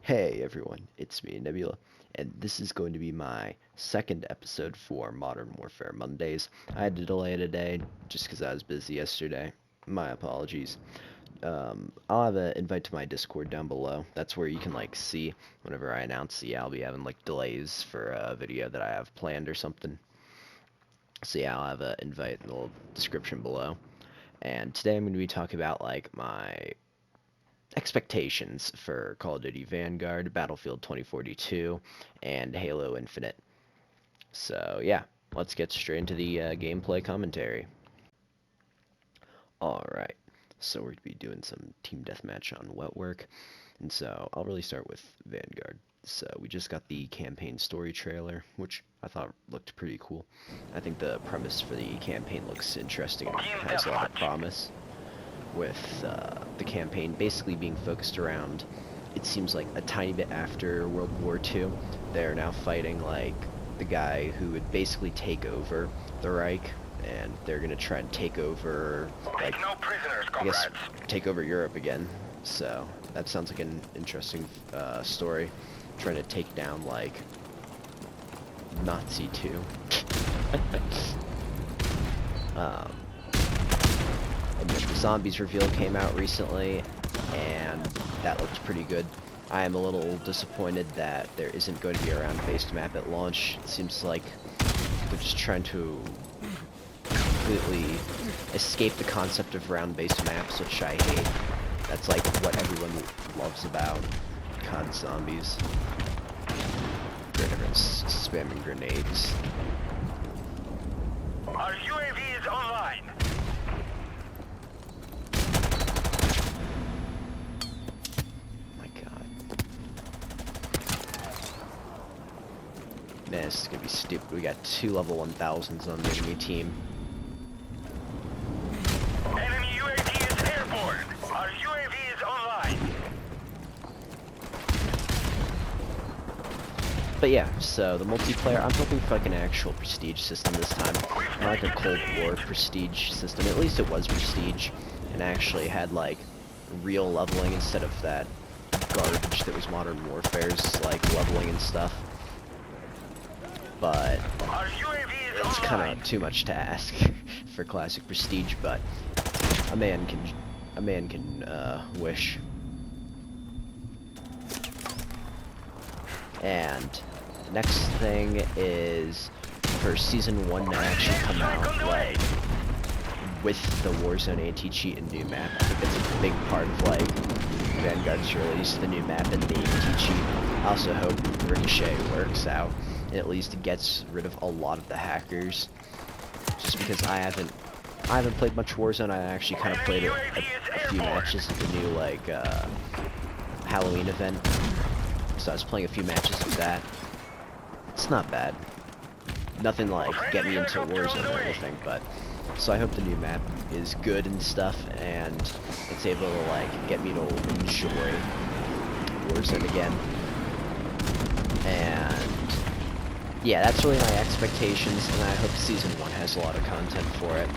Hey everyone, it's me, Nebula, and this is going to be my second episode for Modern Warfare Mondays. I had to delay it a day just because I was busy yesterday. My apologies. I'll have an invite to my Discord down below. That's where you can see whenever I announce. I'll be having delays for a video that I have planned or something. So yeah, I'll have an invite in the little description below. And today I'm going to be talking about my expectations for Call of Duty Vanguard, Battlefield 2042, and Halo Infinite. So yeah, let's get straight into the gameplay commentary. Alright, so we're going to be doing some team deathmatch on Wetwork, and so I'll really start with Vanguard. So we just got the campaign story trailer, which I thought looked pretty cool. I think the premise for the campaign looks interesting and has a lot of promise, with the campaign basically being focused around, it seems like a tiny bit after World War II. They're now fighting the guy who would basically take over the Reich, and they're gonna try and take over, No prisoners, I guess, comrades. take over Europe again. So that sounds like an interesting story, trying to take down Nazi 2. And then the Zombies reveal came out recently, and that looked pretty good. I am a little disappointed that there isn't going to be a round-based map at launch. It seems like they're just trying to completely escape the concept of round-based maps, which I hate. That's what everyone loves about COD Zombies. Everyone's spamming grenades. Our UAV is online. Man, this is gonna be stupid. We got 2 level 1000s on the enemy team. Enemy UAV is airborne. Our UAV is online. But yeah, so the multiplayer, I'm hoping for an actual prestige system this time. Not like a Cold War prestige system. At least it was prestige, and actually had real leveling instead of that garbage that was Modern Warfare's leveling and stuff. But Our UAV is it's online. kind of too much to ask for classic prestige, but a man can wish. And the next thing is for Season 1 to actually come out with the Warzone anti-cheat and new map. I think that's a big part of Vanguard's release, the new map and the anti-cheat. I also hope Ricochet works out and at least gets rid of a lot of the hackers. Just because I haven't played much Warzone. I actually kind of played a few matches of the new Halloween event. So I was playing a few matches of that. It's not bad. Nothing get me into Warzone or anything, but so I hope the new map is good and stuff, and it's able to get me to enjoy Warzone again. And yeah, that's really my expectations, and I hope Season 1 has a lot of content for it,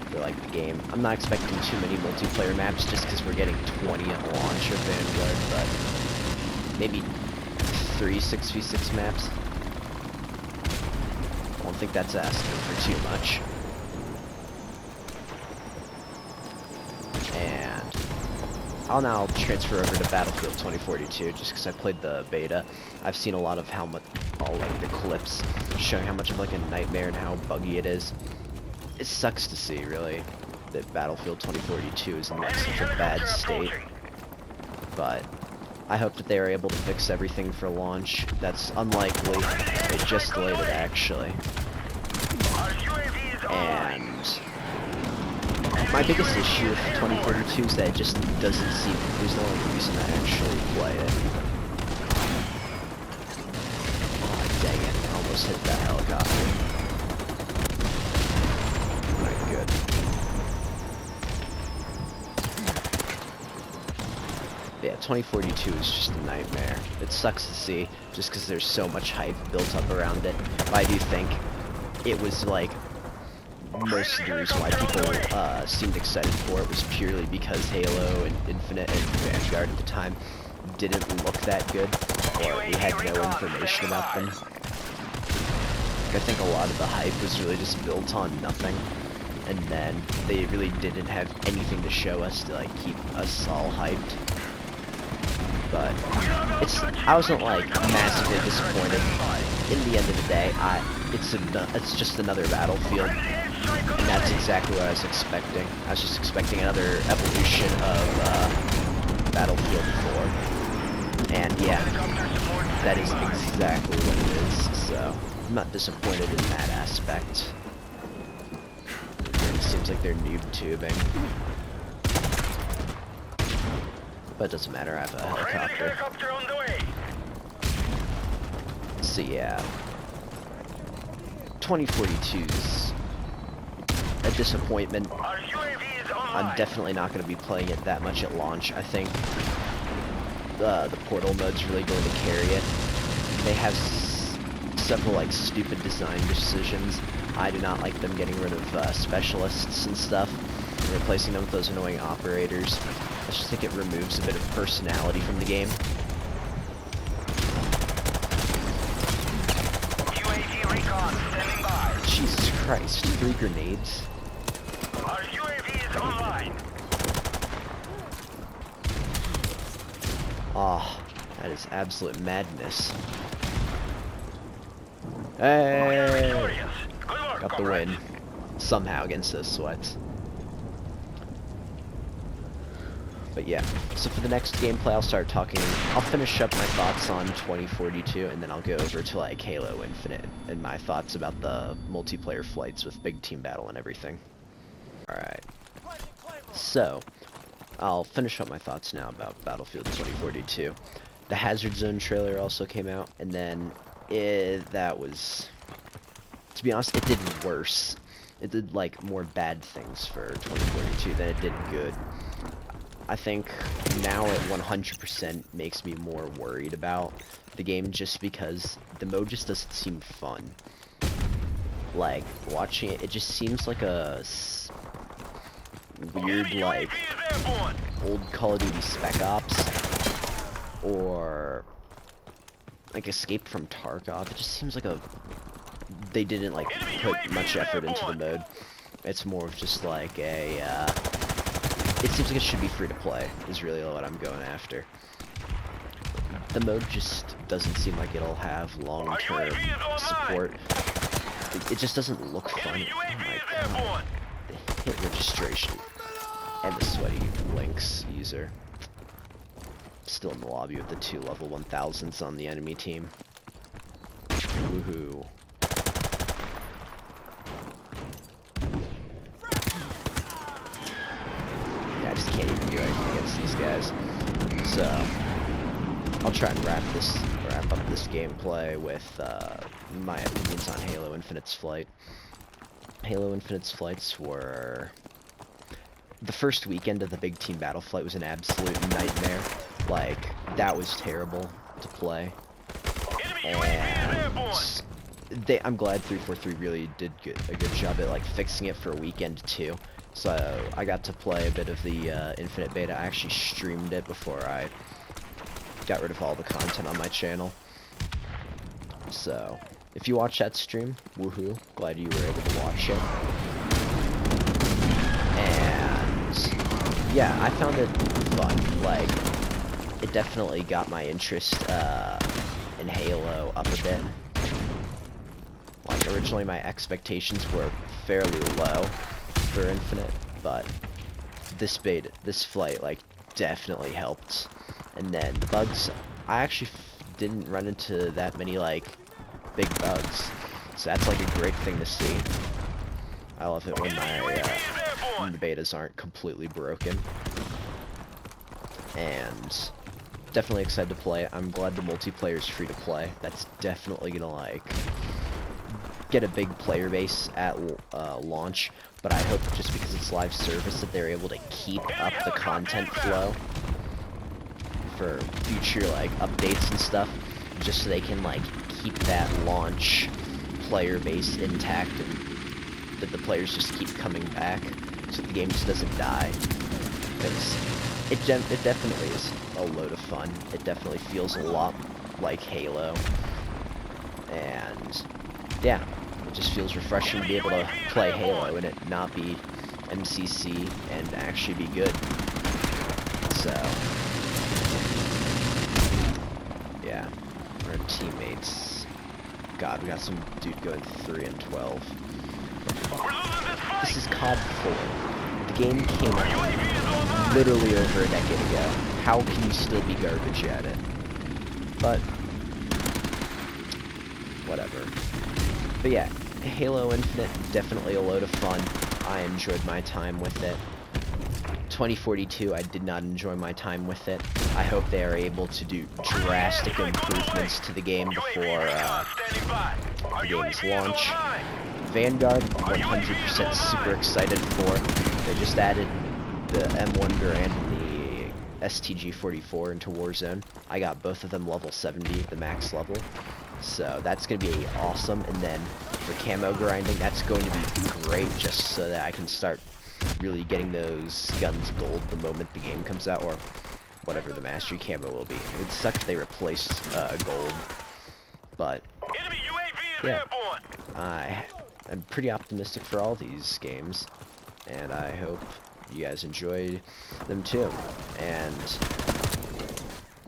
for the game. I'm not expecting too many multiplayer maps just because we're getting 20 at launch of Vanguard, but maybe 3 6v6 maps. I don't think that's asking for too much. And I'll now transfer over to Battlefield 2042 just because I played the beta. I've seen a lot of all the clips showing how much of a nightmare and how buggy it is. It sucks to see, really, that Battlefield 2042 is in such a bad state. But I hope that they are able to fix everything for launch. That's unlikely. They just delayed it, actually. And my biggest issue with 2042 is that it just doesn't seem there's no reason to actually play it. Oh, dang it. I almost hit that helicopter. Alright, good. Yeah, 2042 is just a nightmare. It sucks to see, just because there's so much hype built up around it. But I do think it was most of the reason why people seemed excited for it was purely because Halo and Infinite and Vanguard at the time didn't look that good, or we had no information about them. I think a lot of the hype was really just built on nothing, and then they really didn't have anything to show us to like keep us all hyped. But I wasn't like massively disappointed. In the end of the day, it's just another Battlefield, and that's exactly what I was expecting. I was just expecting another evolution of Battlefield 4, and yeah, that is exactly what it is. So I'm not disappointed in that aspect. It seems like they're noob tubing. But it doesn't matter, I have a helicopter. On the way. So yeah, 2042's a disappointment. Our UAV is online. I'm definitely not going to be playing it that much at launch. I think the Portal mode's really going to carry it. They have several like stupid design decisions. I do not like them getting rid of specialists and stuff, and replacing them with those annoying operators. I just think it removes a bit of personality from the game. UAV recon standing by. Jesus Christ, 3 grenades? Our UAV is online. Ah, that is absolute madness. Hey! Victorious. Good work, Got the comrades. win. Somehow against those sweats. But yeah, so for the next gameplay I'll finish up my thoughts on 2042, and then I'll go over to like Halo Infinite and my thoughts about the multiplayer flights with big team battle and everything. Alright. So, I'll finish up my thoughts now about Battlefield 2042. The Hazard Zone trailer also came out, and then that was, to be honest, it did worse. It did like more bad things for 2042 than it did good. I think now it 100% makes me more worried about the game, just because the mode just doesn't seem fun. Like, watching it, it just seems like a weird, like, old Call of Duty Spec Ops, or like Escape from Tarkov. It just seems like they didn't like put much effort into the mode. It's more of just like it seems like it should be free to play, is really what I'm going after. The mode just doesn't seem like it'll have long-term support. It just doesn't look fun. Oh my god. The hit registration. And the sweaty Lynx user. Still in the lobby with the 2 level 1000s on the enemy team. Woohoo. I just can't even do anything against these guys. So I'll try and wrap up this gameplay with my opinions on Halo Infinite's flight. Halo Infinite's flights were... The first weekend of the big team battle flight was an absolute nightmare. Like, that was terrible to play. And I'm glad 343 really did a good job at like fixing it for a weekend too. So I got to play a bit of the Infinite Beta. I actually streamed it before I got rid of all the content on my channel. So if you watch that stream, woohoo, glad you were able to watch it. And yeah, I found it fun. Like, it definitely got my interest in Halo up a bit. Like, originally my expectations were fairly low for Infinite, but this flight, like, definitely helped. And then the bugs, I actually didn't run into that many, like, big bugs. So that's, like, a great thing to see. I love it when when the betas aren't completely broken. And definitely excited to play it. I'm glad the multiplayer is free to play. That's definitely gonna, like, get a big player base at launch, but I hope just because it's live service that they're able to keep up the content flow for future like updates and stuff, just so they can like keep that launch player base intact, and that the players just keep coming back so the game just doesn't die, because it definitely is a load of fun. It definitely feels a lot like Halo. And yeah, it just feels refreshing to be able to play Halo and it not be MCC and actually be good. So yeah, our teammates. God, we got some dude going 3 and 12. This is COD 4. The game came out literally over a decade ago. How can you still be garbage at it? But whatever. But yeah, Halo Infinite, definitely a load of fun. I enjoyed my time with it. 2042, I did not enjoy my time with it. I hope they are able to do drastic improvements to the game before the game's launch. Vanguard, 100% super excited for. They just added the M1 Garand and the STG-44 into Warzone. I got both of them level 70, the max level. So that's going to be awesome. And then for camo grinding, that's going to be great just so that I can start really getting those guns gold the moment the game comes out, or whatever the mastery camo will be. It would suck if they replaced gold, but yeah, I'm pretty optimistic for all these games, and I hope you guys enjoyed them too. And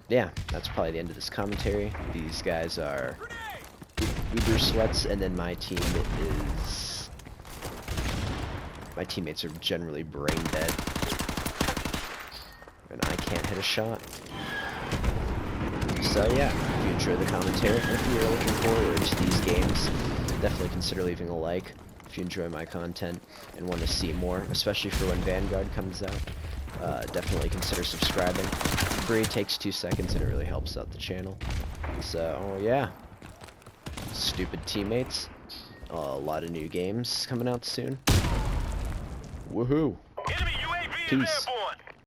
yeah, that's probably the end of this commentary. These guys are Uber Sweats, and then my team is... My teammates are generally brain dead. And I can't hit a shot. So yeah, if you enjoy the commentary, and if you're looking forward to these games, definitely consider leaving a like if you enjoy my content and want to see more, especially for when Vanguard comes out. Definitely consider subscribing. Free, takes 2 seconds, and it really helps out the channel. So yeah, stupid teammates. A lot of new games coming out soon. Woohoo! Peace.